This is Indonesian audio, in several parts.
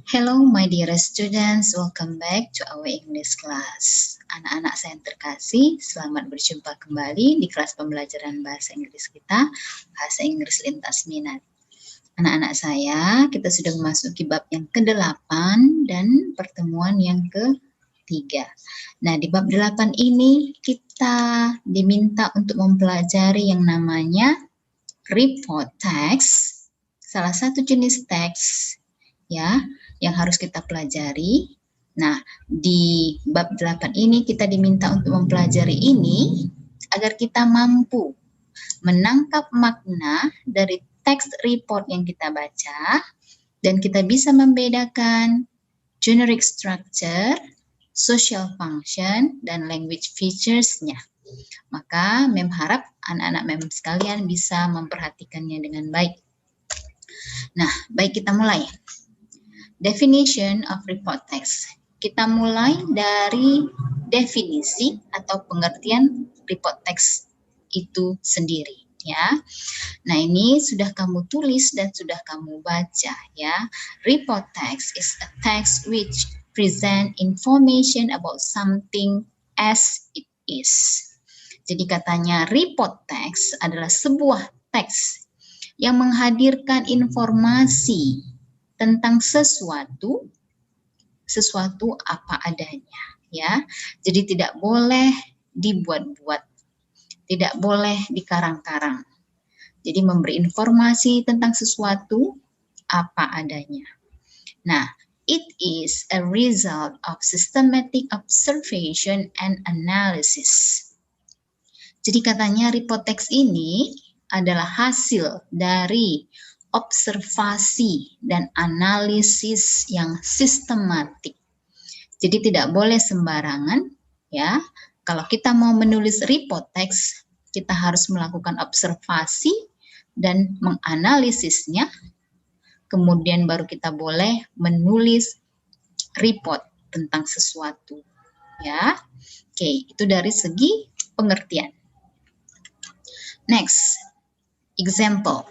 Hello, my dear students. Welcome back to our English class. Anak-anak saya yang terkasih, selamat berjumpa kembali di kelas pembelajaran bahasa Inggris kita, Bahasa Inggris Lintas Minat. Anak-anak saya, kita sudah memasuki bab yang ke-8 dan pertemuan yang ke-3. Nah, di bab 8 ini kita diminta untuk mempelajari yang namanya report text, salah satu jenis teks ya yang harus kita pelajari. Nah, di bab 8 ini kita diminta untuk mempelajari ini agar kita mampu menangkap makna dari teks report yang kita baca dan kita bisa membedakan generic structure, social function, dan language features-nya. Maka Mem harap anak-anak Mem sekalian bisa memperhatikannya dengan baik. Nah, baik kita mulai. Definition of report text. Kita mulai dari definisi atau pengertian report text itu sendiri ya. Nah, ini sudah kamu tulis dan sudah kamu baca ya. Report text is a text which present information about something as it is. Jadi katanya report text adalah sebuah teks yang menghadirkan informasi tentang sesuatu apa adanya ya. Jadi tidak boleh dibuat-buat, tidak boleh dikarang-karang. Jadi memberi informasi tentang sesuatu apa adanya. Nah, it is a result of systematic observation and analysis. Jadi katanya report text ini adalah hasil dari observasi dan analisis yang sistematik. Jadi tidak boleh sembarangan ya. Kalau kita mau menulis report text, kita harus melakukan observasi dan menganalisisnya. Kemudian baru kita boleh menulis report tentang sesuatu ya. Oke, itu dari segi pengertian. Next, example.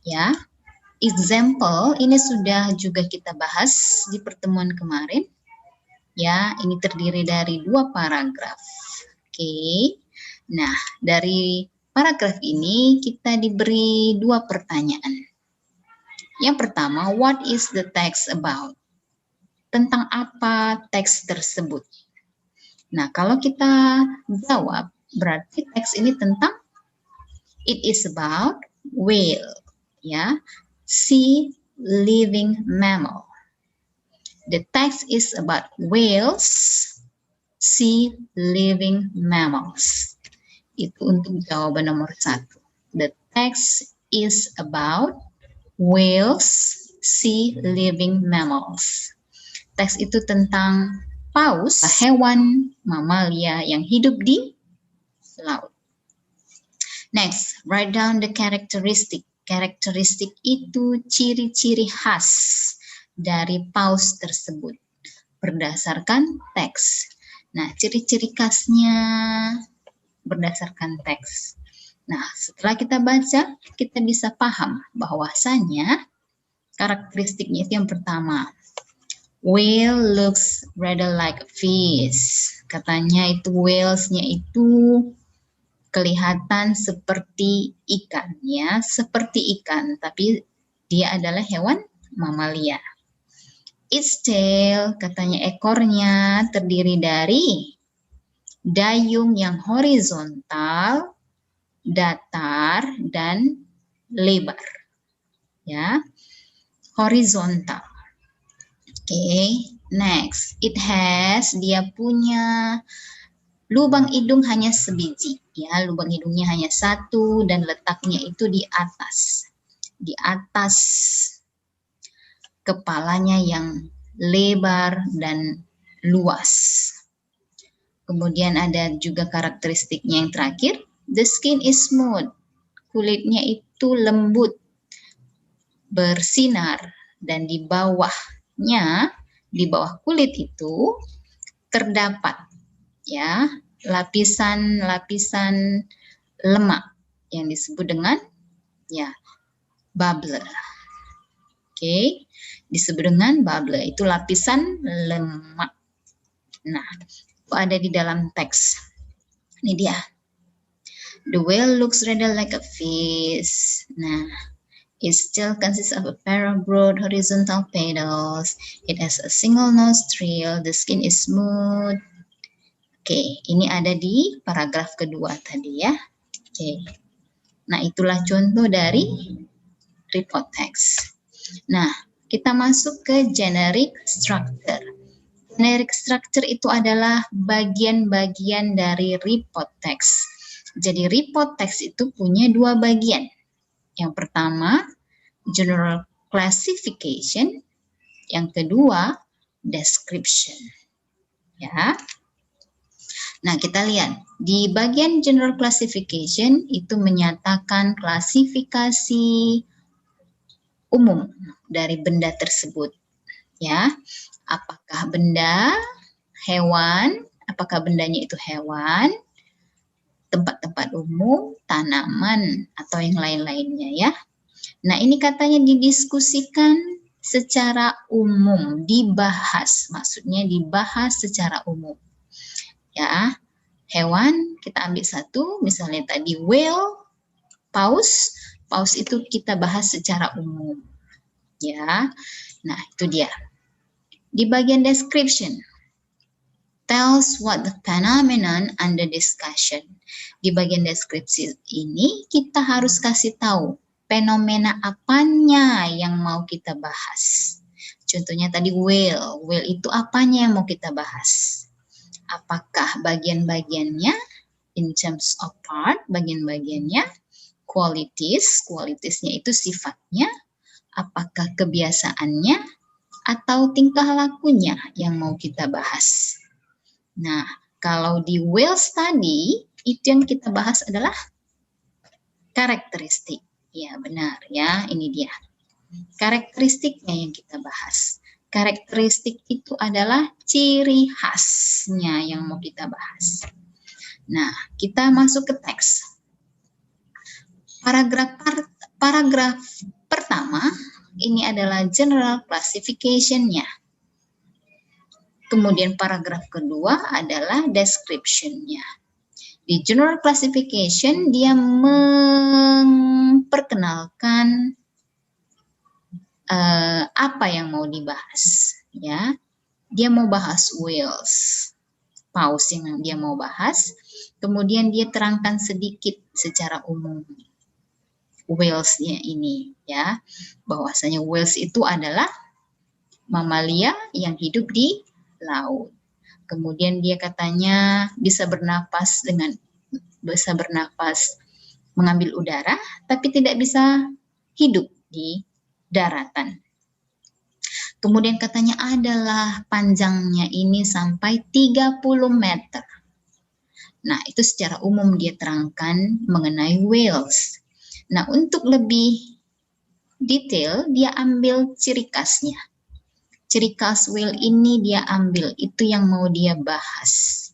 Ya, example ini sudah juga kita bahas di pertemuan kemarin. Ya, ini terdiri dari 2 paragraf. Oke. Nah, dari paragraf ini kita diberi 2 pertanyaan. Yang pertama, what is the text about? Tentang apa teks tersebut? Nah, kalau kita jawab, berarti teks ini tentang it is about whale. Ya, sea living mammal. The text is about whales, sea living mammals. Itu untuk jawaban nomor 1. The text is about whales, sea living mammals. Teks itu tentang paus, hewan mamalia yang hidup di laut. Next, write down the characteristic. Karakteristik itu ciri-ciri khas dari paus tersebut berdasarkan teks. Nah, ciri-ciri khasnya berdasarkan teks. Nah, setelah kita baca, kita bisa paham bahwasanya karakteristiknya itu yang pertama. Whale looks rather like a fish. Katanya itu whales-nya itu kelihatan seperti ikan ya, seperti ikan, tapi dia adalah hewan mamalia. Its tail, katanya ekornya terdiri dari dayung yang horizontal, datar, dan lebar. Ya, horizontal. Oke, next. It has, dia punya lubang hidung hanya sebiji, ya, lubang hidungnya hanya 1 dan letaknya itu di atas kepalanya yang lebar dan luas. Kemudian ada juga karakteristiknya yang terakhir, the skin is smooth, kulitnya itu lembut, bersinar, dan di bawah kulit itu terdapat ya lapisan-lapisan lemak yang disebut dengan ya bubble. Oke, disebut dengan bubble, itu lapisan lemak. Nah, itu ada di dalam teks. Ini dia. The whale looks rather like a fish. Nah, it still consists of a pair of broad horizontal petals. It has a single nostril. The skin is smooth. Oke, ini ada di paragraf kedua tadi ya. Oke. Nah, itulah contoh dari report text. Nah, kita masuk ke generic structure. Generic structure itu adalah bagian-bagian dari report text. Jadi report text itu punya dua bagian. Yang pertama, general classification. Yang kedua, description. Ya. Nah, kita lihat di bagian general classification itu menyatakan klasifikasi umum dari benda tersebut. Ya, apakah benda hewan, apakah bendanya itu hewan, tempat-tempat umum, tanaman, atau yang lain-lainnya ya. Nah, ini katanya didiskusikan secara umum, dibahas, maksudnya dibahas secara umum. Ya, hewan kita ambil satu, misalnya tadi whale, paus, paus itu kita bahas secara umum. Ya, nah itu dia. Di bagian description, tells what the phenomenon under discussion. Di bagian deskripsi ini kita harus kasih tahu fenomena apanya yang mau kita bahas. Contohnya tadi whale, whale itu apanya yang mau kita bahas. Apakah bagian-bagiannya, in terms of part, bagian-bagiannya, qualitiesnya itu sifatnya, apakah kebiasaannya, atau tingkah lakunya yang mau kita bahas. Nah, kalau di whale study, itu yang kita bahas adalah karakteristik. Ya, benar ya, ini dia. Karakteristiknya yang kita bahas. Karakteristik itu adalah ciri khasnya yang mau kita bahas. Nah, kita masuk ke teks. Paragraf pertama, ini adalah general classification-nya. Kemudian paragraf kedua adalah description-nya. Di general classification, dia memperkenalkan apa yang mau dibahas, ya. Dia mau bahas whales, paus yang dia mau bahas. Kemudian dia terangkan sedikit secara umum whales-nya ini, ya, bahwasanya whales itu adalah mamalia yang hidup di laut. Kemudian dia katanya bisa bernapas mengambil udara, tapi tidak bisa hidup di daratan. Kemudian katanya adalah panjangnya ini sampai 30 meter. Nah, itu secara umum dia terangkan mengenai whales. Nah, untuk lebih detail, dia ambil ciri khasnya. Ciri khas whale ini dia ambil, itu yang mau dia bahas.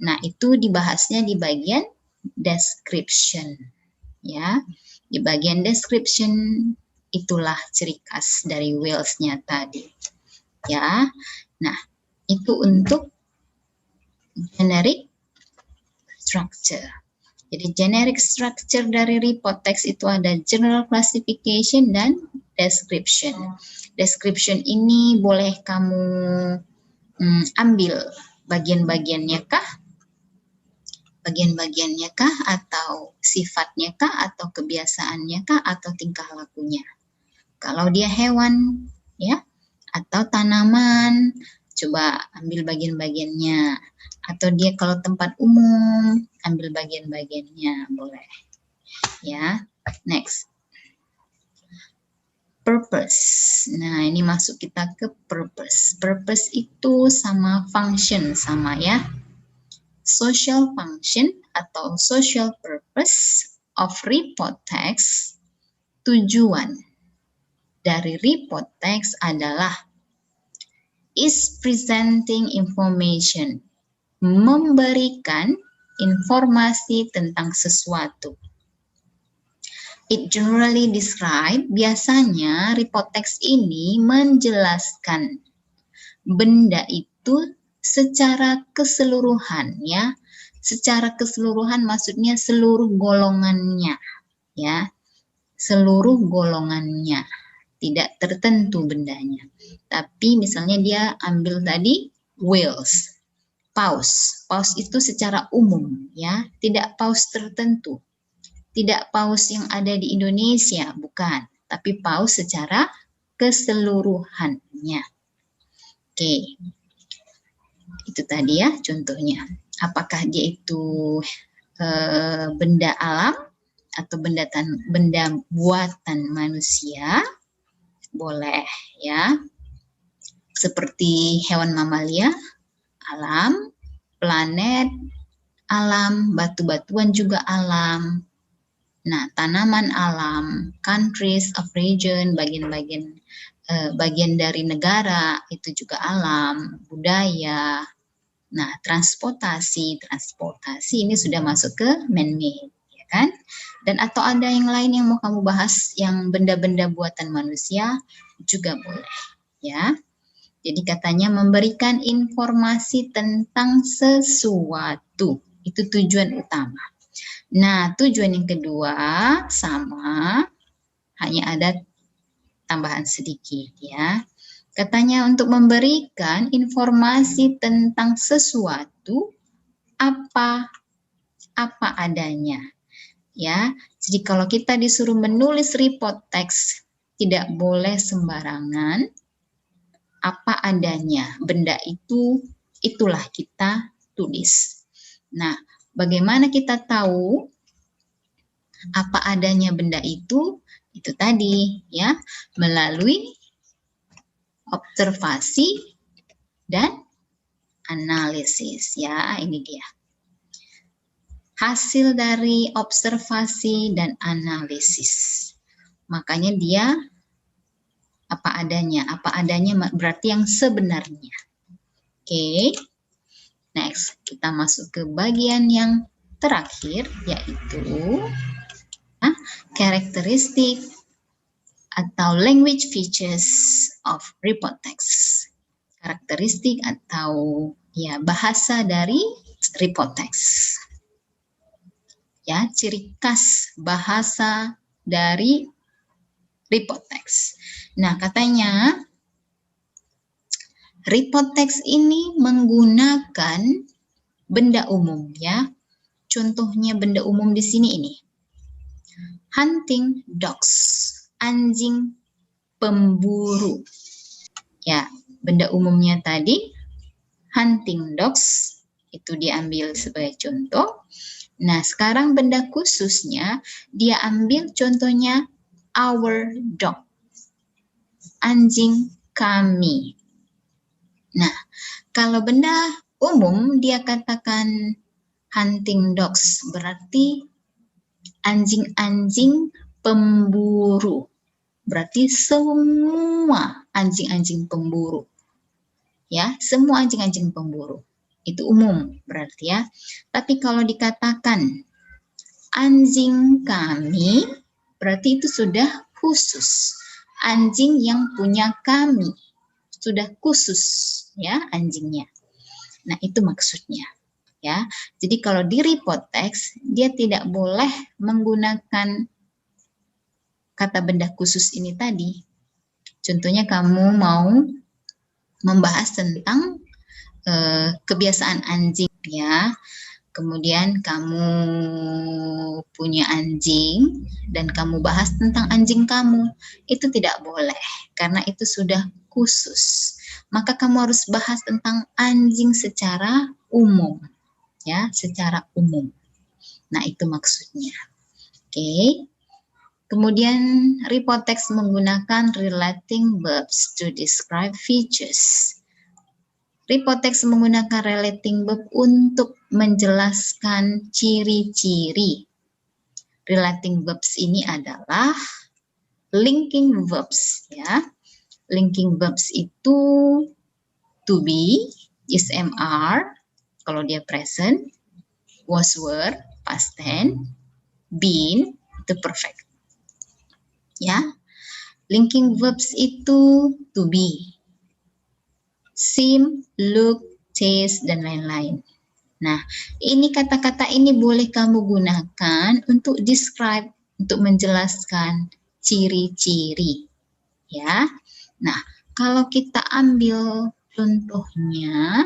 Nah, itu dibahasnya di bagian description. Ya, di bagian description itulah ciri khas dari whales-nya tadi. Ya, nah itu untuk generic structure. Jadi generic structure dari report text itu ada general classification dan description. Description ini boleh kamu ambil bagian-bagiannya kah? Bagian-bagiannya kah, atau sifatnya kah, atau kebiasaannya kah, atau tingkah lakunya. Kalau dia hewan, ya, atau tanaman, coba ambil bagian-bagiannya. Atau dia kalau tempat umum, ambil bagian-bagiannya, boleh. Ya, next. Purpose. Nah, ini masuk kita ke purpose. Purpose itu sama function, sama ya. Social function atau social purpose of report text, tujuan dari report text adalah is presenting information, memberikan informasi tentang sesuatu. It generally describe, biasanya report text ini menjelaskan benda itu secara keseluruhan ya. Secara keseluruhan maksudnya seluruh golongannya ya. Seluruh golongannya. Tidak tertentu bendanya. Tapi misalnya dia ambil tadi whales, paus. Paus itu secara umum ya, tidak paus tertentu. Tidak paus yang ada di Indonesia, bukan, tapi paus secara keseluruhannya. Oke, itu tadi ya contohnya. Apakah dia itu benda alam atau benda buatan manusia? Boleh ya. Seperti hewan mamalia, alam, planet, alam, batu-batuan juga alam. Nah, tanaman alam, countries of region, bagian dari negara itu juga alam, budaya. Nah, transportasi ini sudah masuk ke man-made, ya kan? Dan atau ada yang lain yang mau kamu bahas yang benda-benda buatan manusia juga boleh, ya. Jadi katanya memberikan informasi tentang sesuatu, itu tujuan utama. Nah, tujuan yang kedua sama, hanya ada tambahan sedikit ya. Katanya untuk memberikan informasi tentang sesuatu apa adanya. Ya, jadi kalau kita disuruh menulis report text, tidak boleh sembarangan, apa adanya. Benda itu, itulah kita tulis. Nah, bagaimana kita tahu apa adanya benda itu? Itu tadi ya, melalui observasi dan analisis ya, ini dia. Hasil dari observasi dan analisis. Makanya dia apa adanya berarti yang sebenarnya. Oke. Next, kita masuk ke bagian yang terakhir, yaitu karakteristik atau language features of report text. Karakteristik atau ya bahasa dari report text. Ya, ciri khas bahasa dari report text. Nah, katanya report text ini menggunakan benda umum ya. Contohnya benda umum di sini ini. Hunting dogs, anjing pemburu. Ya, benda umumnya tadi hunting dogs itu diambil sebagai contoh. Nah, sekarang benda khususnya dia ambil contohnya our dog. Anjing kami. Nah, kalau benda umum dia katakan hunting dogs, berarti anjing-anjing pemburu. Berarti semua anjing-anjing pemburu. Ya, semua anjing-anjing pemburu. Itu umum berarti ya. Tapi kalau dikatakan anjing kami, berarti itu sudah khusus. Anjing yang punya kami. Sudah khusus ya anjingnya. Nah, itu maksudnya. Ya. Jadi kalau di report text dia tidak boleh menggunakan kata benda khusus ini tadi. Contohnya kamu mau membahas tentang kebiasaan anjing ya. Kemudian kamu punya anjing dan kamu bahas tentang anjing kamu. Itu tidak boleh karena itu sudah khusus. Maka kamu harus bahas tentang anjing secara umum. Ya, secara umum. Nah, itu maksudnya. Oke. Kemudian report text menggunakan relating verbs to describe features. Report text menggunakan relating verb untuk menjelaskan ciri-ciri. Relating verbs ini adalah linking verbs ya. Linking verbs itu to be, is MR kalau dia present, was were past tense, been itu perfect. Ya, linking verbs itu to be, seem, look, taste, dan lain-lain. Nah, ini kata-kata ini boleh kamu gunakan untuk describe, untuk menjelaskan ciri-ciri, ya. Nah, kalau kita ambil contohnya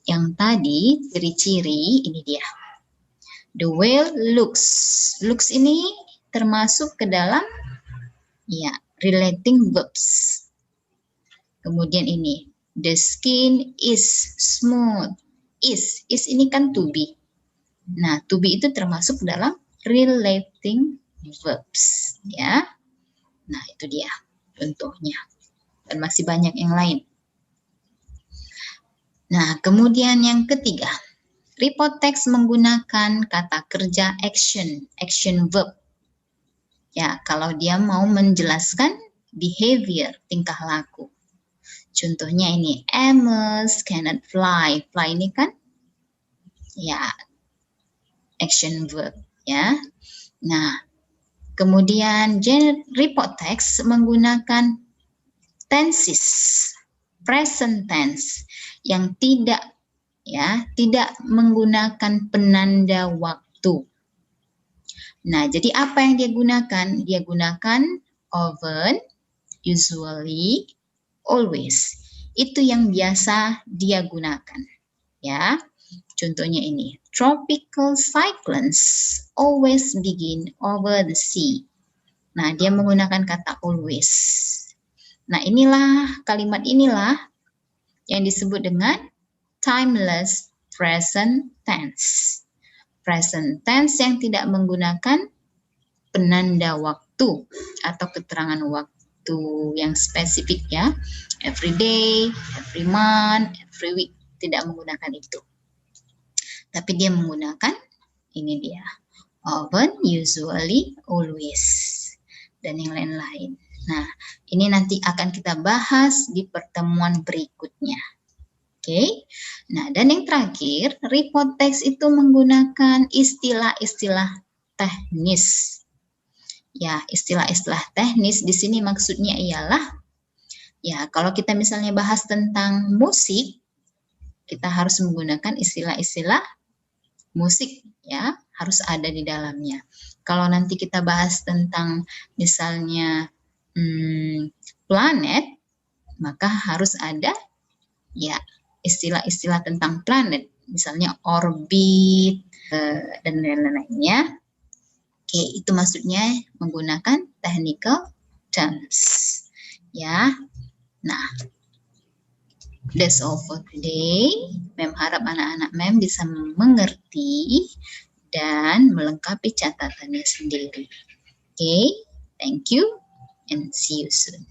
yang tadi, ciri-ciri, ini dia. The whale looks. Looks ini termasuk ke dalam ya relating verbs. Kemudian ini, the skin is smooth. Is ini kan to be. Nah, to be itu termasuk dalam relating verbs, ya. Nah, itu dia contohnya. Dan masih banyak yang lain. Nah, kemudian yang ketiga, report text menggunakan kata kerja action verb. Ya, kalau dia mau menjelaskan behavior, tingkah laku. Contohnya ini, Amos cannot fly. Fly ini kan ya action verb, ya. Nah, kemudian report text menggunakan tenses, present tense yang tidak menggunakan penanda waktu. Nah, jadi apa yang dia gunakan? Dia gunakan often, usually, always. Itu yang biasa dia gunakan. Ya. Contohnya ini, tropical cyclones always begin over the sea. Nah, dia menggunakan kata always. Nah, kalimat inilah yang disebut dengan timeless present tense. Present tense yang tidak menggunakan penanda waktu atau keterangan waktu yang spesifik, ya. Every day, every month, every week, tidak menggunakan itu. Tapi dia menggunakan ini dia, often, usually, always, dan yang lain-lain. Nah, ini nanti akan kita bahas di pertemuan berikutnya. Oke. Nah, dan yang terakhir, report text itu menggunakan istilah-istilah teknis. Ya, istilah-istilah teknis di sini maksudnya ialah, ya, kalau kita misalnya bahas tentang musik, kita harus menggunakan istilah-istilah musik, ya, harus ada di dalamnya. Kalau nanti kita bahas tentang misalnya planet, maka harus ada ya istilah-istilah tentang planet, misalnya orbit dan lain-lainnya. Oke, itu maksudnya menggunakan technical terms, ya. Nah, that's all for today. Mem harap anak-anak Mem bisa mengerti dan melengkapi catatannya sendiri. Okay, thank you and see you soon.